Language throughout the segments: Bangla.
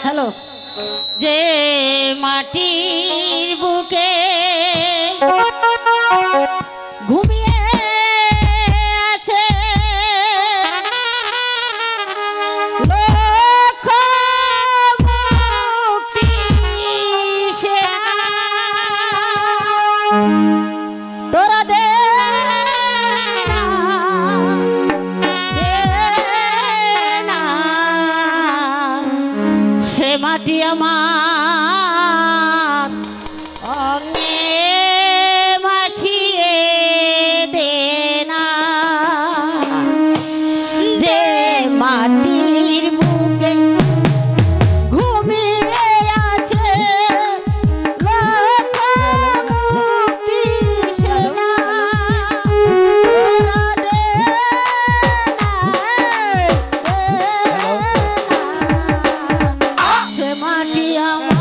হ্যালো, যে মাটির বুকে ঘুমিয়ে আছে লক্ষ মুক্তি তোরা দে না সে মাটি আমার অঙ্গে মাখিয়ে দে না যে মাটির বুকে ঘুমিয়ে আছে লক্ষ মুক্তি সেনা তোরা দে না সে মাটি আমার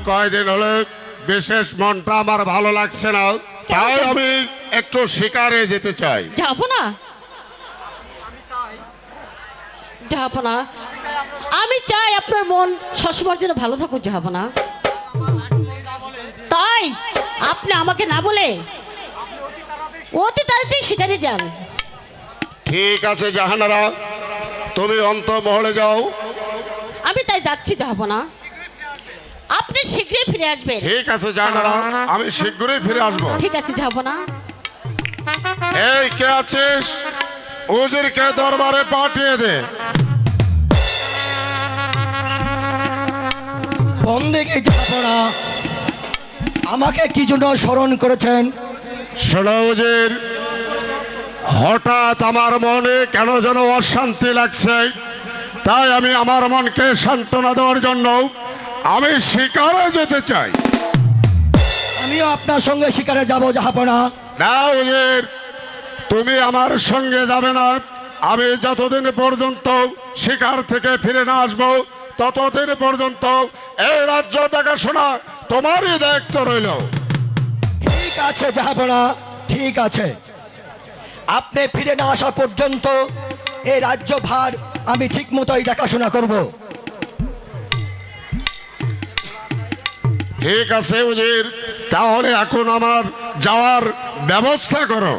কয়দিন হলে বিশেষ মনটা আমার ভালো লাগছে না, তাই আমি একটু শিকারে যেতে চাই। যাবো না, যাবো না। আমি চাই আপনার মন সবসময়ের জন্য ভালো থাকুক, যাবো না। তাই আপনি আমাকে না বলে অতি তাড়াতাড়ি শিকারে যান। ঠিক আছে জাহানারা, তুমি অন্তমহলে যাও। আমি তাই যাচ্ছি, যাবো না। আপনি শীঘ্রই ফিরে আসবেন। ঠিক আছে জাহানারা, আমি শীঘ্রই ফিরে আসবো। ঠিক আছে, যাবো না। এই কে আছিস? উজিরকে দরবারে পাঠিয়ে দে। বন্দেকে যাব না। আমাকে কি জন্য স্মরণ করেছেন? শোনো উজির, হঠাৎ আমার মনে কেন যেন অশান্তি লাগছে, তাই আমি আমার মনকে সান্ত্বনা দেওয়ার জন্য আমি শিকারে যেতে চাই। আমিও আপনার সঙ্গে শিকারে যাব, জাহাপনা। না উজির, তুমি আমার সঙ্গে যাবে না। আমি যতদিন পর্যন্ত শিকার থেকে ফিরে না আসবো, ততদিন পর্যন্ত এই রাজ্য দেখাশোনা তোমারই দায়িত্ব রইল। ঠিক আছে জাহাপনা, ঠিক আছে। আপনি ফিরে না আসা পর্যন্ত এই রাজ্য ভার আমি ঠিক মতোই দেখাশোনা করব। ঠিক আছে উজির, তাহলে এখন আমার যাওয়ার ব্যবস্থা করো।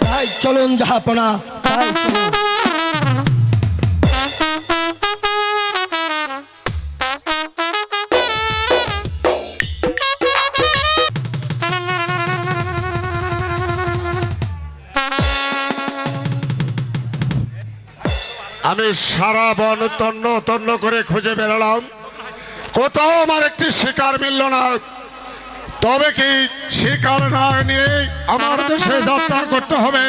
তাই চলুন জাহাপনা, তাই চলুন। আমি সারা বন তন্ন তন্ন করে খুঁজে বেরোলাম, কোথাও আমার একটি শিকার মিলল না। তবে কি শিকার না নিয়ে আমার দেশে যাত্রা করতে হবে?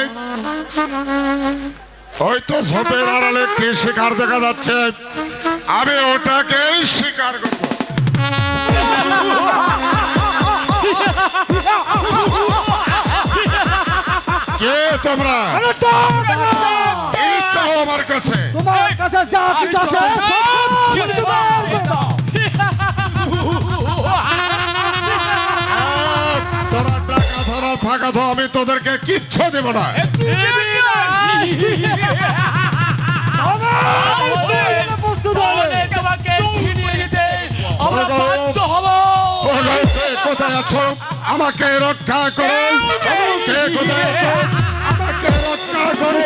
ওই তো ঝোপের আড়ালে একটি শিকার দেখা যাচ্ছে, আমি ওটাকেই শিকার করব। কে তোমরা? কি চাও আমার কাছে? তোমার কাছে যা কিছু আছে তোরা টাকা ধরা ফাঁকা ধো, আমি তোদেরকে কিচ্ছু দেব না। কোথায় আছো? আমাকে রক্ষা করো। কে কোথায় আছো? আমাকে রক্ষা করো।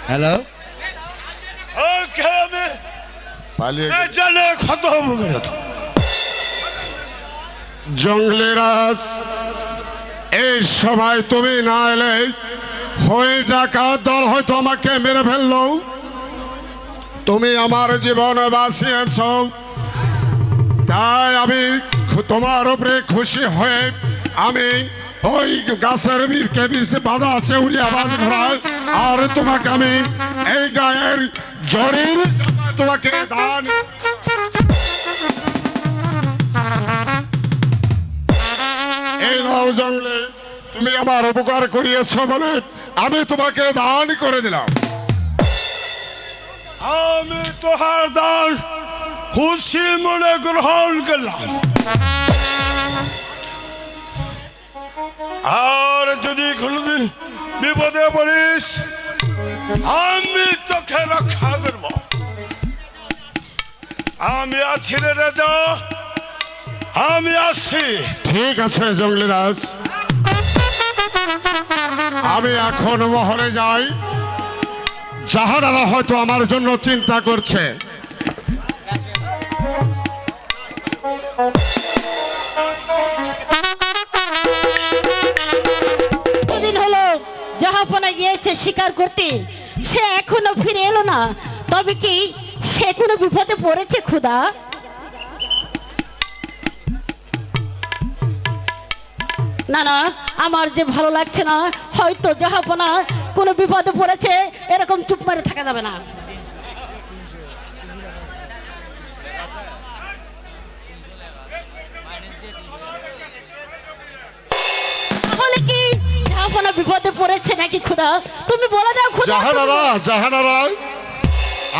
হ্যালো, জঙ্গলি রাজ এই সময় তুমি না এলে হয়ে ডাকাত দল হয়তো আমাকে মেরে ফেললো। তুমি আমার জীবন বাঁচিয়েছ, তাই আমি তোমার উপরে খুশি হয়ে আমি ওই গাছের বীরকে বিষ বাধা আছে উড়িয়া বাজ ধরায়, আর তোমাকে আমি এই গায়ের জরির তোমাকে দান এই নাও জঙ্গলে তুমি আমার উপকার করিয়েছ বলে আমি তোমাকে দান করে দিলাম। আমি তোহার দান খুশি মনে গ্রহণ করলাম। আর যদি কোনোদিন বিপদে পড়িস আমি তোকে রক্ষা করব। আমি আছি রে রাজা, আমি আসছি। ঠিক আছে জঙ্গলিরাজ, আমি এখন মহলে যাই। জাহানারা হয়তো আমার জন্য চিন্তা করছে। দিন হলো জাহাপনা গিয়েছে শিকার করতে, সে এখনো ফিরে এলো না। তবে কি সে কোনো বিপদে পড়েছে খুদা? না না, আমার যে ভালো লাগছে না, হয়তো জাহাপনা কোনো বিপদে পড়েছে। এরকম চুপ মারে থাকা যাবে না। তাহলে কি জাহাপনা বিপদে পড়েছে নাকি খুদা? তুমি বলে দাও খুদা। জাহানারা, জাহানারা,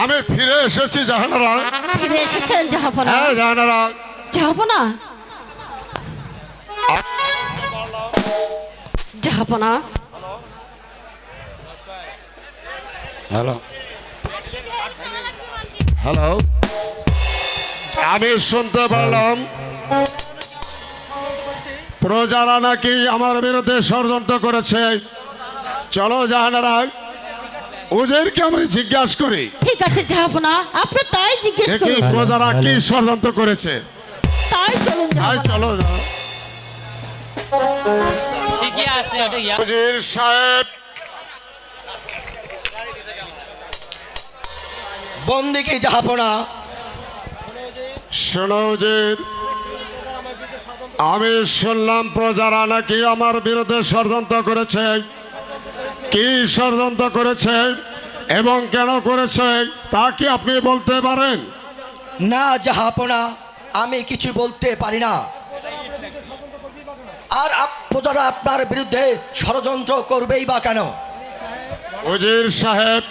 আমি ফিরে এসেছি। জাহানারা, ফিরে এসেছেন জাহাপনা? হ্যাঁ জাহানারা। জাহাপনা, জাহাপনা, হ্যালো, হ্যালো, আমি শুনতে পারলাম প্রজারা নাকি আমার বিরুদ্ধে ষড়যন্ত্র করেছে। চলো জাহানারা, ওদেরকে আমি জিজ্ঞাসা করি। ঠিক আছে জাহাপনা, আপনি তাই জিজ্ঞেস দেখি করুন। প্রজারা কি ষড়যন্ত্র করেছে। তাই চলুন তাই জাহাপনা। চলো। উজির সাহেব, বন্দি কি জাহাপনা? শোনো উজির, আমি শুনলাম প্রজারা নাকি আমার বিরুদ্ধে ষড়যন্ত্র করেছে। কি ষড়যন্ত্র করেছে এবং কেন করেছে তা কি আপনি বলতে পারেন? না জাহাপনা, আমি কিছু বলতে পারি না। আর প্রজারা আপনার বিরুদ্ধে ষড়যন্ত্র করবেই বা কেন? উজির সাহেব,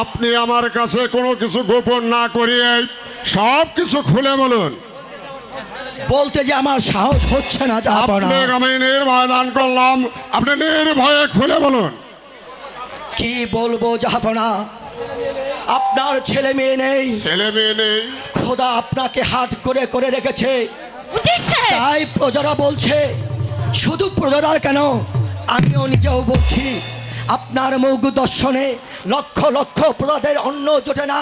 আপনি আমার কাছে কোনো কিছু গোপন না করিয়ে সব কিছু খুলে বলুন। বলতে যে আমার সাহস হচ্ছে না জাহাপনা। আপনাকে আমি নির্ভয় দান করলাম, আপনি নির্ভয়ে খুলে বলুন। কি বলবো জাহাপনা? আপনার ছেলে মেয়ে নেই, ছেলে মেয়ে নেই। খোদা আপনাকে হাট করে করে রেখেছে। উজির সাহেব, তাই প্রজারা বলছে, শুধু প্রজারা কেন, আমিও নিজেও বলছি, আপনার মুখ দর্শনে লক্ষ লক্ষ প্রজাদের অন্ন জোটে না।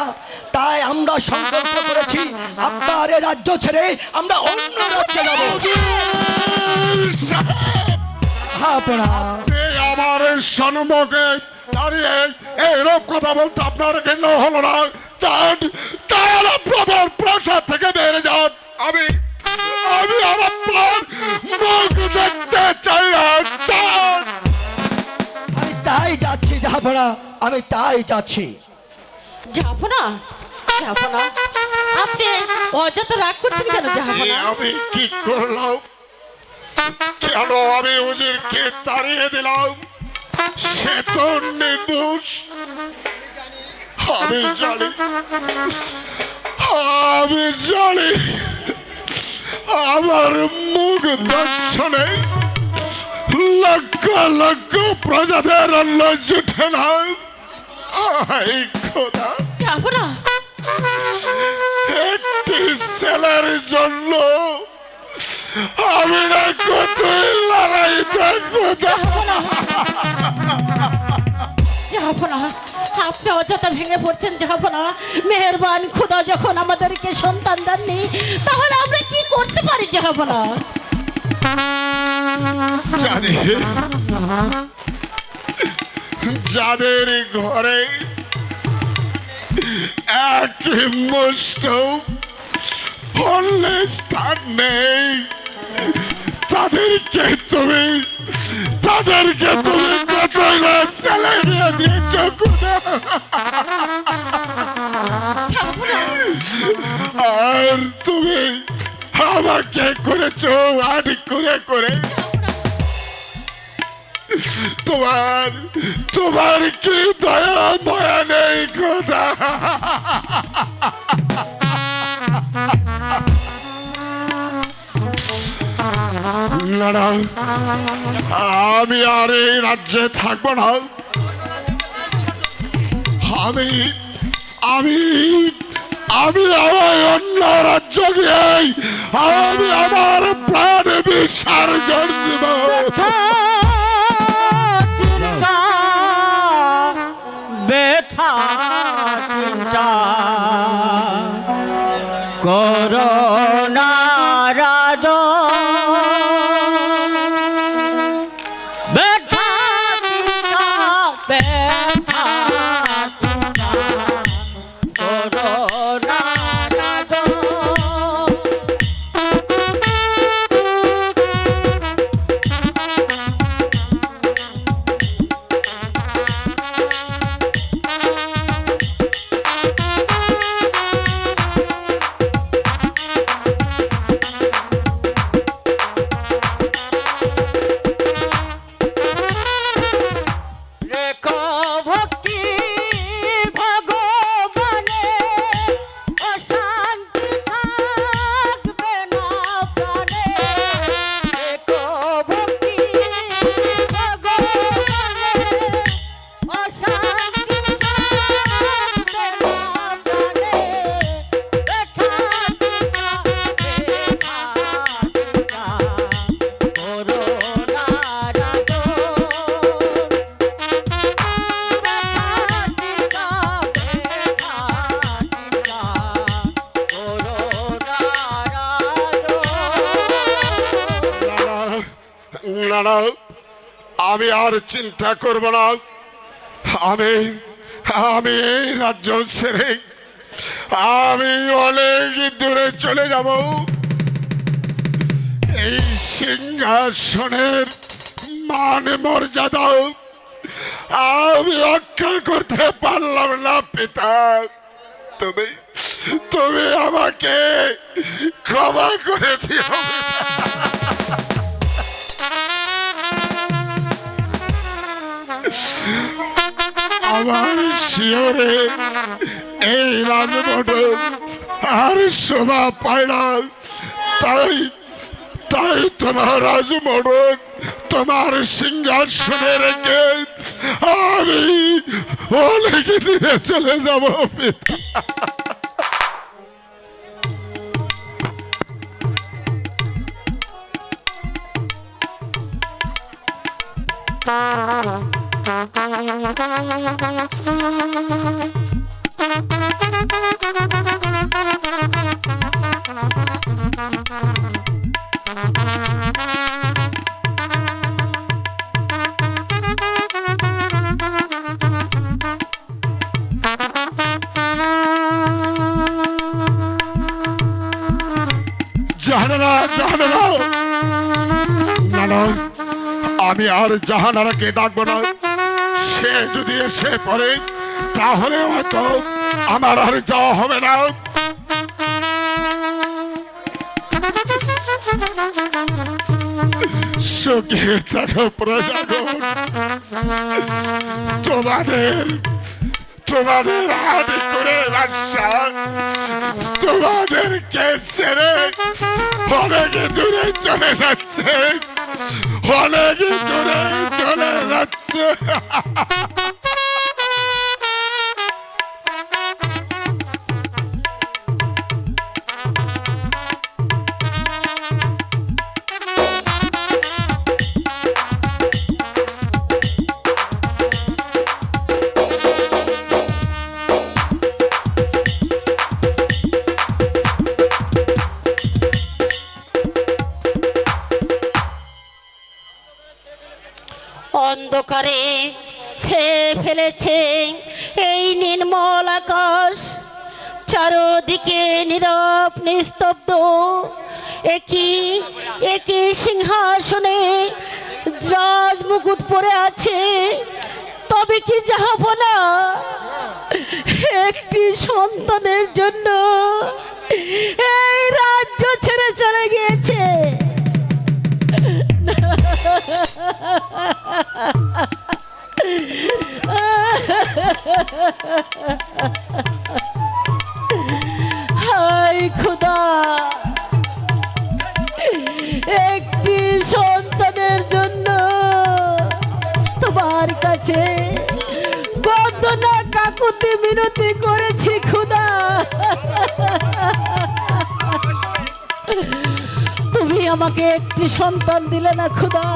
তাই আমরা সংকল্প করেছি আপনার এই রাজ্য ছেড়ে আমরা অন্য রাজ্যে যাব। জাহাপনা, আপনি আমার সম্মুখে দাঁড়িয়ে এইরূপ কথা বলতে আপনার কেন হলো না? তাহলে আপনার প্রাসাদ থেকে বেড়ে যান। আমি আমি আর আপনার মুখ দেখতে চাই না। যান। আমি তাই যাচ্ছি জাহাপনা, আমি তাই যাচ্ছি। জাহাপনা, জাহাপনা, আপনি অযথা রাগ করছেন কেন জাহাপনা? আমি কি করলাম? কেন আমি উজিরকে তাড়িয়ে দিলাম? সে তো নির্দোষ। আমি জানি, আমি জানি আমার মুখ দর্শনে লক্ষ লক্ষ প্রজাদের অন্ন জুটে না। আই খোদা, জাহাপনা, একটি ছেলের জন্য আমি না কতই লড়াই থাকবো। জাহাপনা, আপনি অযথা ভেঙে পড়ছেন জাহাপনা। মেহেরবান খোদা যখন আমাদেরকে সন্তান দেননি, তাহলে আমরা কি করতে পারি জাহাপনা? যাদের যাদের ঘরে এক মুষ্ট ফললে স্থান নেই, তাদেরকে তুমি কত ছেলে মেয়ে দিয়েছ খোদা। আর তুমি আমাকে করেছো আড়ি করে করে। তোমার কি দয়া মায়া নেই খোদা? না না, আমি আর এই রাজ্যে থাকবো না। আমি আমি আমি আমার অন্য রাজ্য গিয়ে আমি আমার প্রাণ বিসর্জন দেব। ব্যথা চিন্তা করোনা রাজ ব্যথা চিন্তা ব্যথা চিন্তা করোনা রাজ রেখো ভক্তি ভগবানে অশান্তি থাকবে না প্রাণে রেখো ভক্তি ভগবানে অশান্তি থাকবে না প্রাণে ব্যথা চিন্তা ব্যথা চিন্তা করোনা রাজ না না, আমি আর চিন্তা করব না। আমি আমি এই রাজ্য ছেড়ে আমি অনেক দূরে চলে যাব। এই সিংহাসনের মান মর্যাদা আমি রক্ষা করতে পারলাম না পিতা। তুমি তুমি আমাকে ক্ষমা করে দিও। আমার শিয়রে এই রাজমণ্ডল আর শোভা পায় না। তাই তাই তোমার রাজমণ্ডল তোমার সিংহাসনে রেখে আমি অনেক দিনে চলে যাব পিতা। না, আমি আর জাহানারাকে ডাকবো না। সে যদি এসে পড়ে তাহলে হয়তো আমার আর যাওয়া হবে না। সুখে থাকো প্রজাগণ। তোমাদের হাট করে বাদশা তোমাদেরকে ছেড়ে অনেক দূরে চলে যাচ্ছে, অনেক দূরে চলে যাচ্ছে। অন্ধকারে ছেয়ে ফেলেছে এই নির্মল আকাশ, চারদিকে নীরব নিস্তব্ধ। একই সিংহাসনে রাজ মুকুট পরে আছে, তবে কি জাহাপনা একটি সন্তানের জন্য এই রাজ্য ছেড়ে চলে গিয়েছে? হায় খোদা, একটি সন্তানের জন্য তোমার কাছে বন্দনা কাকুতি মিনতি করেছি খোদা। তুমি আমাকে একটি সন্তান দিলে না খোদা,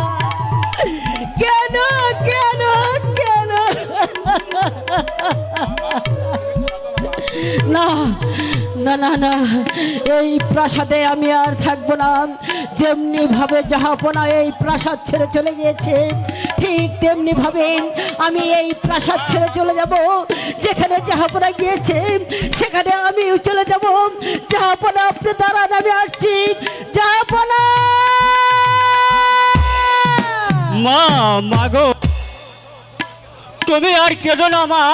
কেন কেন কেন? না না না না, এই প্রাসাদে আমি আর থাকবো না। যেমনি ভাবে জাহাপনা এই প্রাসাদ ছেড়ে চলে গিয়েছে, ঠিক তেমনি ভাবে আমি এই প্রাসাদ ছেড়ে চলে যাব। যেখানে জাহাপনা গিয়েছে সেখানে আমিও চলে যাব। জাহাপনা, আপনি দাঁড়ান, আমি আসছি। জাহাপনা! মা, মাগো, তুমি আর কেঁদো না মা,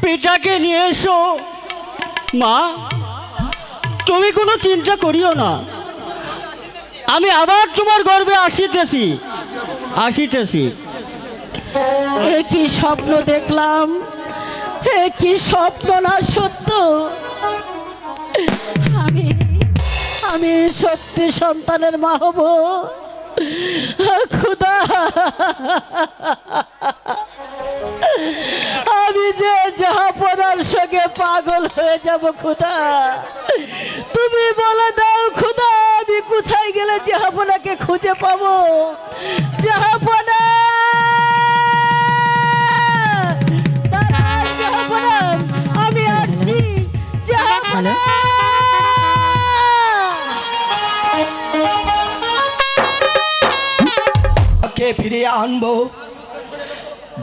পিতাকে নিয়ে এসো। মা, তুমি কোনো চিন্তা করিও না, আমি আবার তোমার গর্ভে আসিতেছি। কি স্বপ্ন দেখলাম, কি স্বপ্ন না সত্য? আমি সত্যি সন্তানের মা হব। খুদা, আমি যে জাহাপনার সঙ্গে পাগল হয়ে যাব খুদা। তুমি বলে দাও খুদা, আমি কোথায় গেলে জাহাপনাকে খুঁজে পাবো? জাহাপনা! দাঁড়াও জাহাপনা, আমি আসছি। জাহাপনা! কে ফিরিয়ে আনবো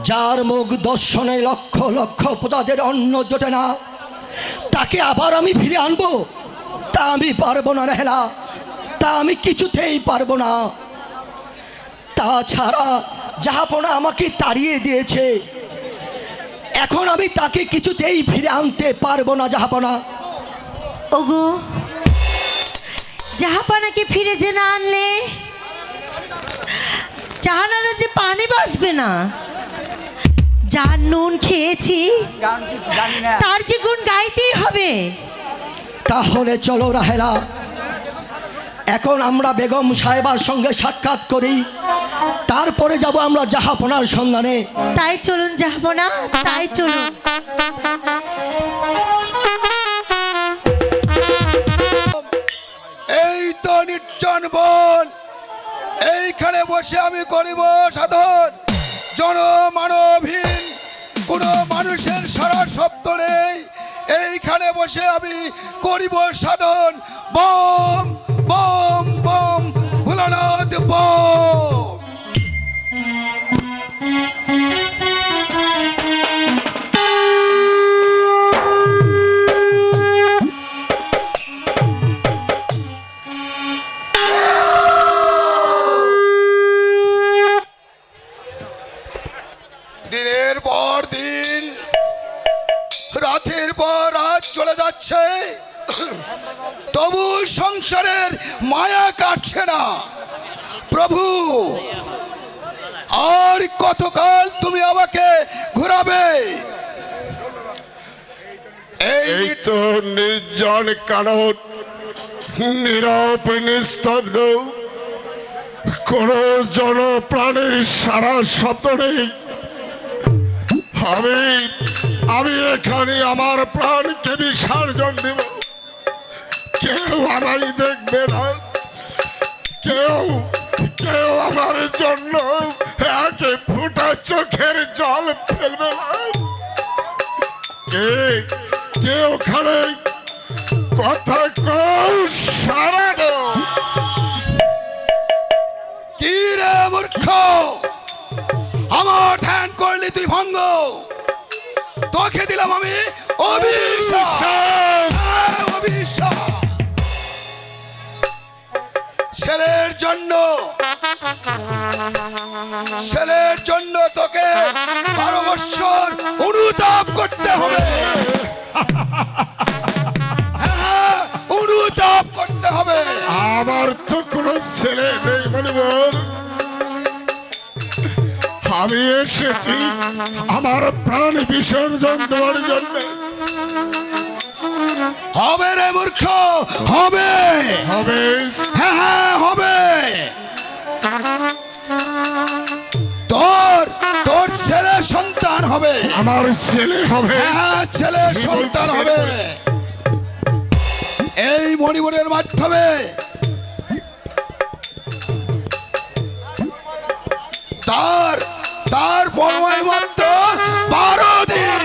যার মুখ দর্শনে লক্ষ লক্ষ প্রজাদের অন্ন জোটে না, তাকে আবার আমি ফিরে আনবো? তা আমি পারবো না রেহেলা, তা আমি কিছুতেই পারবো না। তাছাড়া জাহাপনা আমাকে তাড়িয়ে দিয়েছে, এখন আমি তাকে কিছুতেই ফিরে আনতে পারবো না। জাহাপনা, ওগো, জাহাপানাকে ফিরে যে না আনলে জাহানারা যে পানি বাঁচবে না। যার নুন খেয়েছি তার যে গুণ গাইতেই হবে। তাহলে চলো রাহেলা, এখন আমরা বেগম সাহেবার সঙ্গে সাক্ষাৎ করি, তারপরে যাব আমরা জাহাপনার সন্ধানে। তাই চলুন জাহাপনা, তাই চলুন। এই তো নির্জন বন, এইখানে বসে আমি করিব সাধন। জনমানবহীন কোনো মানুষের সারা শব্দ নেই, এইখানে বসে আমি করিব সাধন। বম বম বম ভোলানাথ বম। দিনের পর দিন, রাতের পর রাত চলে যাচ্ছে, তবু সংসারের মায়া কাটছে না। প্রভু, আর কতকাল তুমি আমাকে ঘোরাবে? এই তো নির্জন কানন, নীরব নিস্তব্ধ, কোন জনপ্রাণীর সারা শব্দ নেই। আমি এখানে আমার প্রাণকে বিসর্জন দেব। কেউ আমায় দেখবে না, কেউ আমার জন্য একে ফুটা চোখের জল ফেলবে না। কেউ ওখানে কথা কও, সারা কি রে মূর্খ, সঙ্গ তোকে দিলাম আমি অভিশাপ। হ্যাঁ, অভিশাপ। ছেলের জন্য তোকে 12 বৎসর অনুতাপ করতে হবে। হ্যাঁ, অনুতাপ করতে হবে। আমার তো কোনো ছেলে নেই মনিবর, আমি এসেছি আমার প্রাণ বিসর্জন দেওয়ার জন্য। হবে রে মূর্খ, হবে। হবে হ্যাঁ হ্যাঁ, হবে। তোর ছেলে সন্তান হবে। আমার ছেলে হবে। হ্যাঁ, ছেলে সন্তান হবে। এই মণিবরের মাধ্যমে তার বড়মাই মাত্র 12 দিন।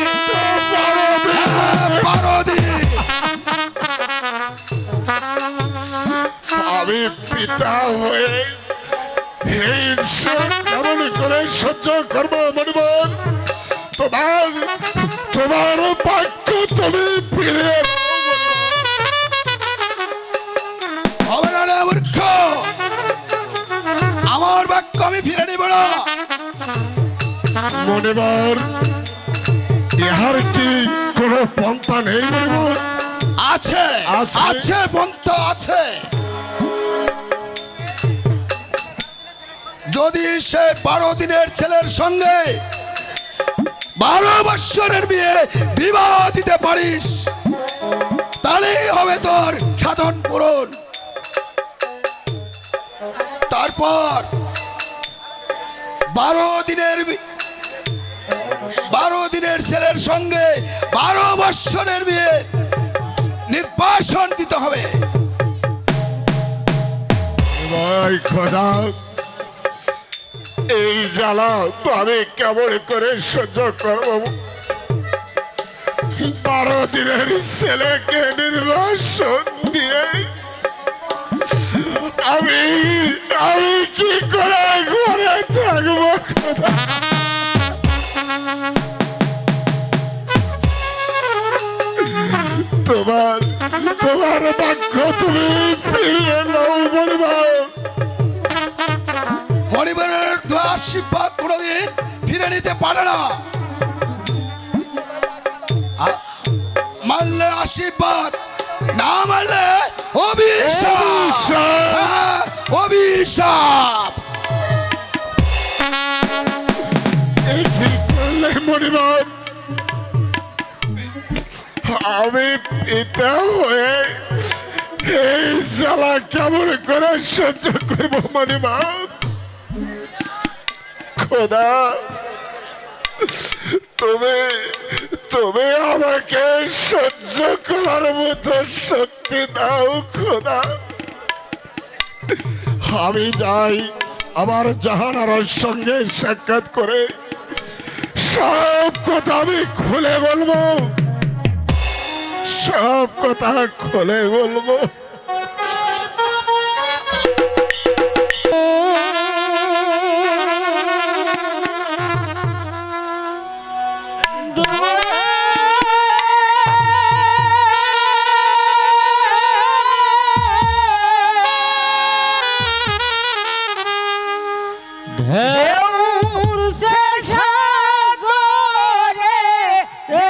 হ্যাঁ, 12 দিন। আমি পিতা হয়ে এই কেমন করে সহ্য করবো মনিবর? তোমার বাক্য তুমি ফিরে হবে না রে মূর্খ, আমার বাক্য আমি ফিরে নিব না। মনিবর, ইহার কি কোনো পন্থা নেই মনিবর? আছে আছে? আছে, বন্ত আছে। যদি সে 12 দিনের ছেলের সঙ্গে 12 বৎসরের বিবাহ দিতে পারিস, তাহলেই হবে তোর সাধন পূরণ। তারপর 12 দিনের ছেলের সঙ্গে 12 বৎসরের বিয়ে নির্বাসন দিতে হবে। ভাই খোদা, এই জ্বালা আমি কেমন করে সহ্য করব? 12 দিনের ছেলেকে নির্বাসন দিয়ে আমি কি করে ঘরে থাকবো খোদা? তোমার বাক্য তুমি ফিরিয়ে নাও মনিবর। মণিবরের আশীর্বাদ কোনোদিন ফিরে নিতে পারে না। মানলে আশীর্বাদ, না মানলে অভিশাপ। হ্যাঁ, অভিশাপ। এই কি করলে মনিবর? আমি পিতা হয়ে এই জ্বালা কেমন করে সহ্য করবো মনিবর? খোদা, তুমি আমাকে সহ্য করার মতো শক্তি দাও খোদা। আমি যাই আমার জাহানারার সঙ্গে সাক্ষাৎ করে সব কথা আমি খুলে বলবো, সব কথা খুলে বলবো। ঢেউর সে সাগরে রে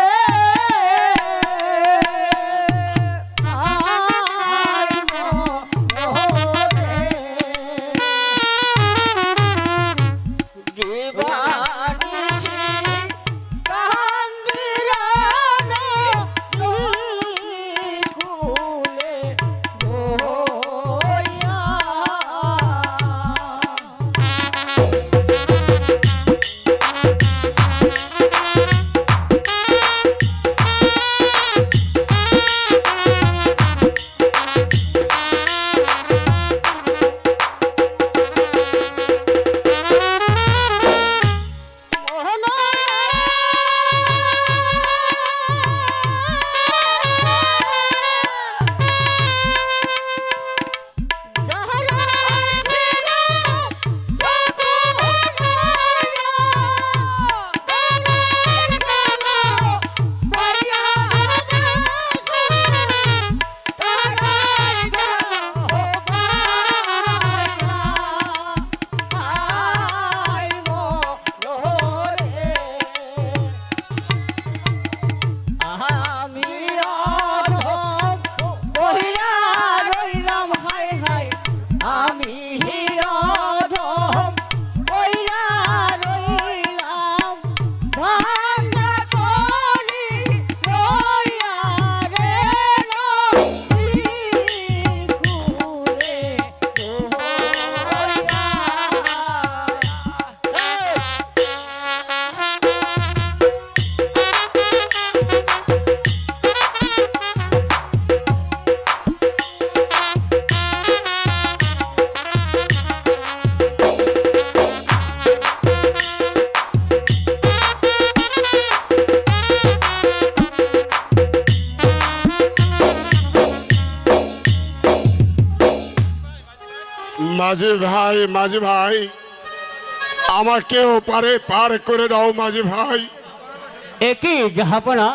মাঝি ভাই আমাকে ওপারে পার করে দাও মাঝি ভাই। একই জাহাপনা,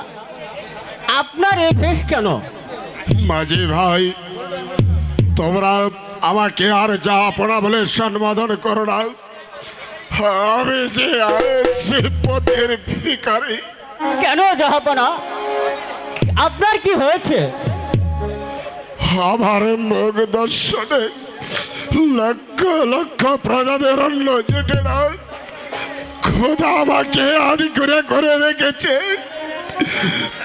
আপনার এই বেশ কেন? মাঝি ভাই তোমরা আমাকে আর জাহাপনা বলে সম্বোধন করো না। আমি যে আছি পথের ভিখারি। কেন জাহাপনা, আপনার কি হয়েছে? আমার মুখ দর্শনে লক্ষ লক্ষ প্রজাদের অন্য জুটে না। খোদা আমাকে আড়ি করে করে রেখেছে,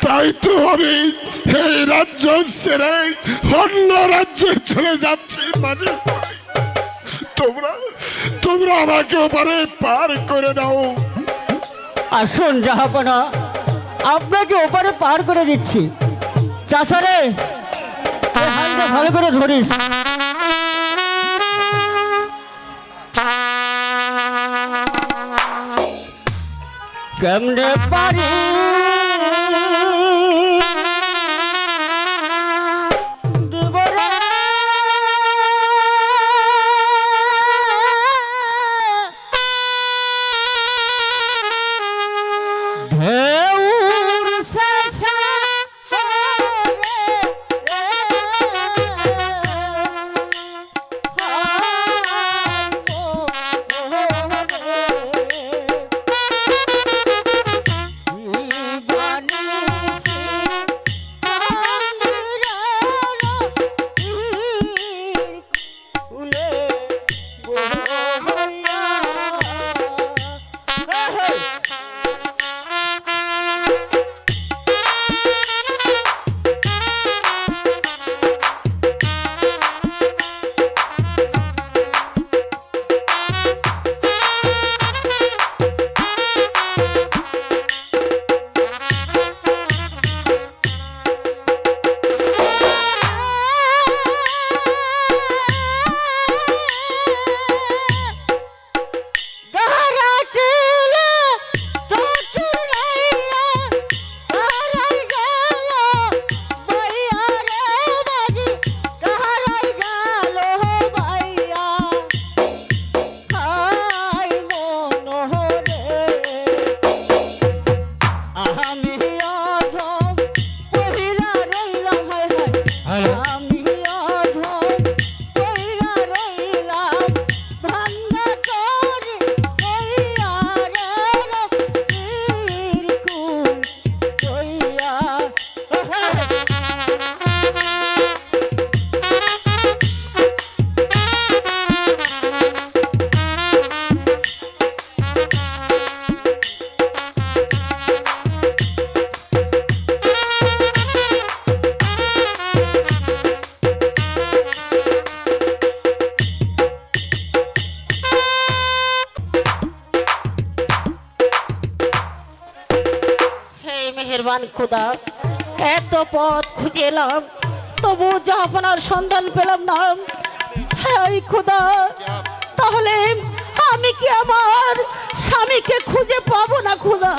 তাই তো আমি এই রাজ্য ছেড়ে অন্য রাজ্যে চলে যাচ্ছি। মাঝে তোমরা আমাকে ওপারে পার করে দাও। আসুন জাহাপনা, আপনাকে ওপারে পার করে দিচ্ছি। চাষারে হালটা ভালো করে ধরিস। কেমনে পারি দেবরে ঢেউর শেষে মেহেরবান খোদা, এত পথ খুঁজে এলাম তবু জাহাপনার সন্ধান পেলাম না। হাই খোদা, তাহলে আমি কি আমার স্বামীকে খুঁজে পাবো না খোদা?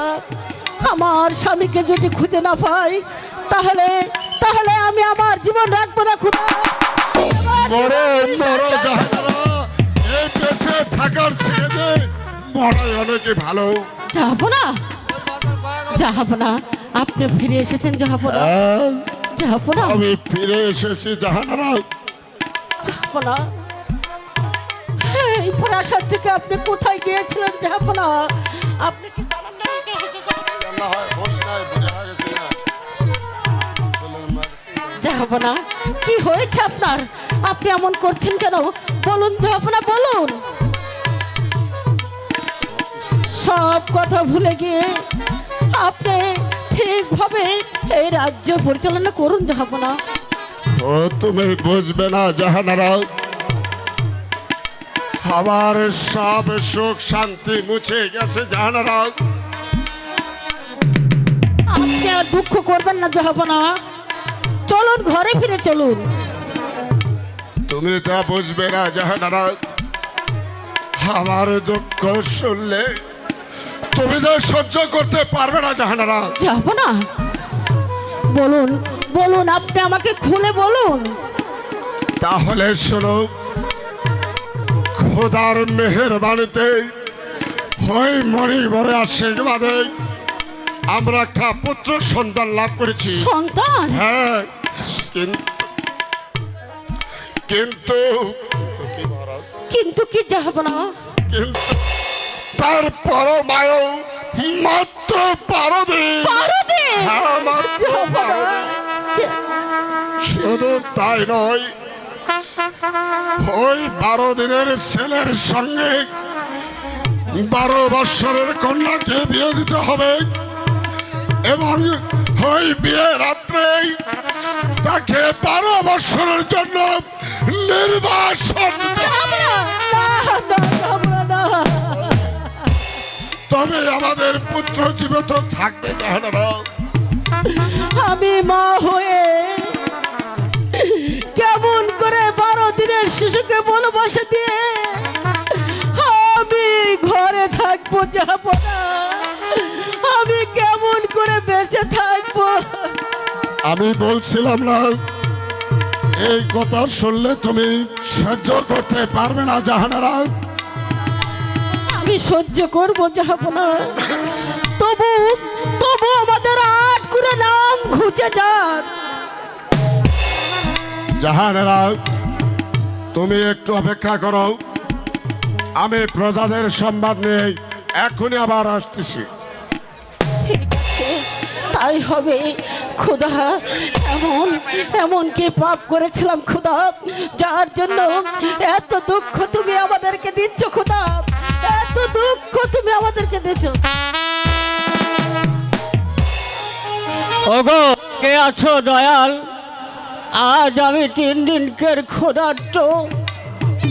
আমার স্বামীকে যদি খুঁজে না পাই তাহলে তাহলে আমি আমার জীবন রাখবো না খোদা। এই দেশে থাকার ছেড়ে মরাই অনেকে ভালো। জাহাপনা, জাহাপনা, আপনি ফিরে এসেছেন জাহাপনা। জাহাপনা, আমি ফিরে এসেছি জাহানারা। জাহাপনা, এই প্রাসাদ থেকে আপনি কোথায় গিয়েছিলেন জাহাপনা? আপনি কি জানেন না? জাহাপনা, কি হয়েছে আপনার? আপনি এমন করছেন কেন? বলুন জাহাপনা, বলুন। সব কথা ভুলে গিয়ে আপনি ঠিকভাবে এই রাজ্য পরিচালনা করুন জাহাপনা। ও তুমি বুঝবে না জাহানারা, আমার সব সুখ শান্তি মুছে গেছে জাহানারা। আপনি আর দুঃখ করবেন না জাহাপনা, চলুন ঘরে ফিরে চলুন। তুমি তা বুঝবে না জাহানারা, আমার দুঃখ শুনলে তুমি তো সহ্য করতে পারবে না জাহানারা। জাহাপনা, বলুন বলুন, আপনি আমাকে খুলে বলুন। তাহলে শোনো, খোদার মেহেরবানিতে ওই মণিবরে আশীর্বাদে আমরা একটা পুত্র সন্তান লাভ করেছি। সন্তান? হ্যাঁ, কিন্তু কিন্তু কি জাহাপনা? কিন্তু তার পরমায়ু মাত্র 12 দিন। 12 দিন? হ্যাঁ, মাত্র 12 দিন। শুধু তাই নয়, ওই 12 দিনের ছেলের সঙ্গে 12 বৎসরের কন্যাকে বিয়ে দিতে হবে এবং ওই বিয়ে রাত্রেই তাকে 12 বৎসরের জন্য নির্বাসন দিতে হবে। তবে আমাদের পুত্র জীবিত থাকবে। আমি মা হয়ে কেমন করে 12 দিনের শিশুকে বনবাসে দিয়ে আমি ঘরে থাকবো জাহাপনা? আমি কেমন করে বেঁচে থাকবো? আমি বলছিলাম না, এই কথা শুনলে তুমি সহ্য করতে পারবে না জাহানারা। আমি সহ্য করবো জাহাপনা, তবু তবু আমাদের 8 করে নাম ঘুচে যাক। জাহানারা, তুমি একটু অপেক্ষা করো, আমি প্রজাদের সংবাদ নিয়ে এখনই আবার আসতেছি। ঠিক আছে, তাই হবে। খোদা, এমন কি পাপ করেছিলাম খোদা, যার জন্য এত দুঃখ তুমি আমাদেরকে দিচ্ছ খোদা? এত দুঃখ তুমি আমাদেরকে দিচ্ছ। ওগো, কে আছো দয়াল? আজ আমি 3 দিনকের ক্ষুধার্ত,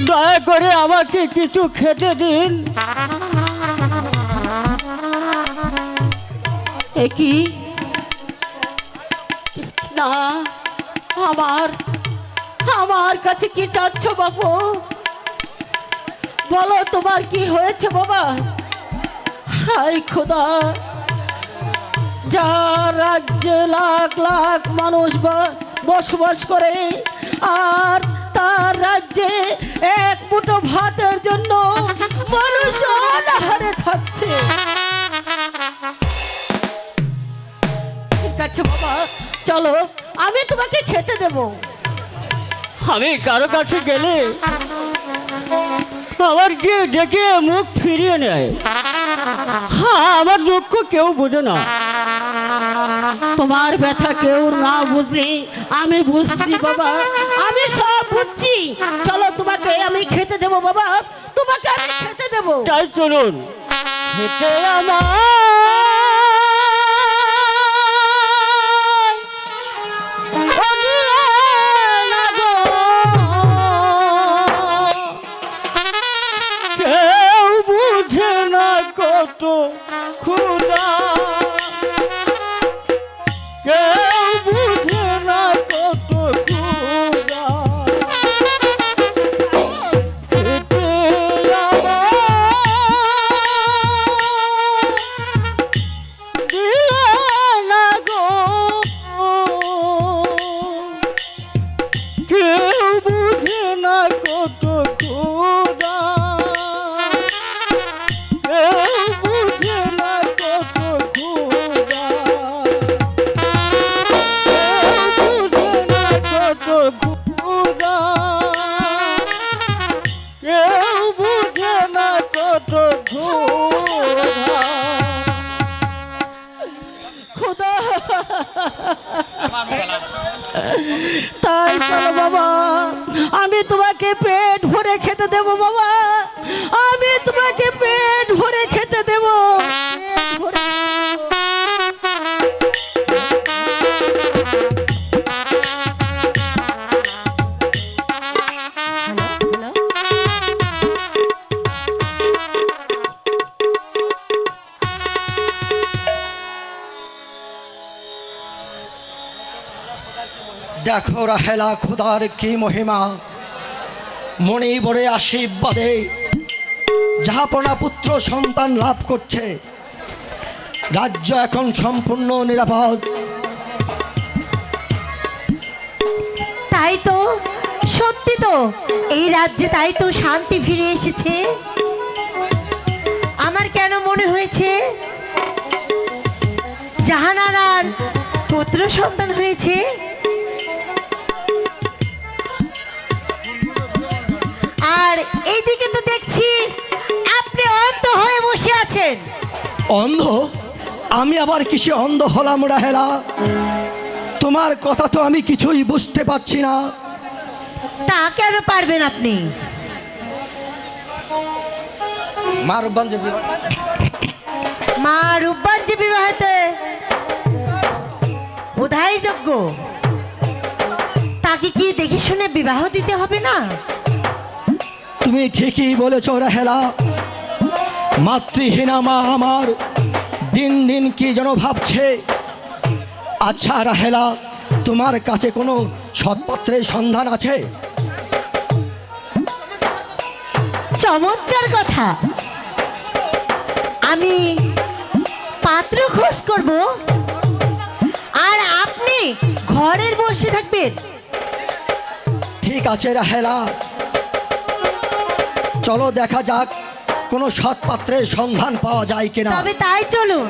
দয়া করে আমাকে কিছু খেতে দিন। কি না, আমার কাছে কি চাচ্ছ বাবু? বলো তোমার কি হয়েছে বাবা? হায় খোদা, যার রাজ্যে লাখ লাখ মানুষ বসবাস করে, আর তার রাজ্যে এক মুঠো ভাতের জন্য মানুষ অনাহারে থাকছে। ঠিক আছে বাবা, চলো আমি তোমাকে খেতে দেব। আমি কারো কাছে গেলে আমার যে ডেকে মুখ ফিরিয়ে নেয়। হ্যাঁ, আমার দুঃখ কেউ বোঝে না। তোমার ব্যথা কেউ না বুঝলি আমি বুঝছি বাবা, আমি সব বুঝছি। চলো তোমাকে আমি খেতে দেব বাবা, তোমাকে আমি খেতে দেব। তাই চলুন, খেতে আমার কেউ বুঝে না কত ক্ষুধা, কেউ বুঝে না কত ক্ষুধা। খেতে আমার দিলে না গো, কেউ বুঝে না কত ক্ষুধা, কেউ বুঝে না কত ক্ষুধা, কেউ বুঝে না কত ক্ষুধা, কেউ বুঝে না কত ক্ষুধা। খোদা, তাই চলো বাবা, আমি তোমাকে পেট ভরে খেতে দেব বাবা, আমি তোমাকে পেট ভরে খেতে দেব, পেট ভরে। দেখো রাহেলা, খোদার কি মহিমা। মণিবরে আশীর্বাদে জাহাপনা পুত্র সন্তান লাভ করছে। রাজ্য এখন সম্পূর্ণ নিরাপদ। তাই তো সত্যি সত্যি তো এই রাজ্যে তাই তো শান্তি ফিরে এসেছে। আমার কেন মনে হয়েছে জাহানারার পুত্র সন্তান হয়েছে। আর এইদিকে তো দেখছি আপনি অন্ধ হয়ে বসে আছেন। অন্ধ? আমি আবার কিসে অন্ধ হলাম রাহেলা? তোমার কথা তো আমি কিছুই বুঝতে পারছি না। তা কেন পারবেন আপনি? মা রূপবান যে মা রূপবান যে বিবাহেতে উধাই যোগ্য, তাকে কি দেখে শুনে বিবাহ দিতে হবে না? তুমি ঠিকই বলেছ রাহেলা। মাতৃহীনা মা আমার দিন দিন কি যেন ভাবছে। আচ্ছা রাহেলা, তোমার কাছে কোনো সৎপাত্রের সন্ধান আছে? চমৎকার কথা। আমি পাত্র খোঁজ করব আর আপনি ঘরের বসে থাকবেন। ঠিক আছে রাহেলা, চলো দেখা যাক কোনো সৎপাত্রের সন্ধান পাওয়া যায় কিনা। তবে তাই চলুন।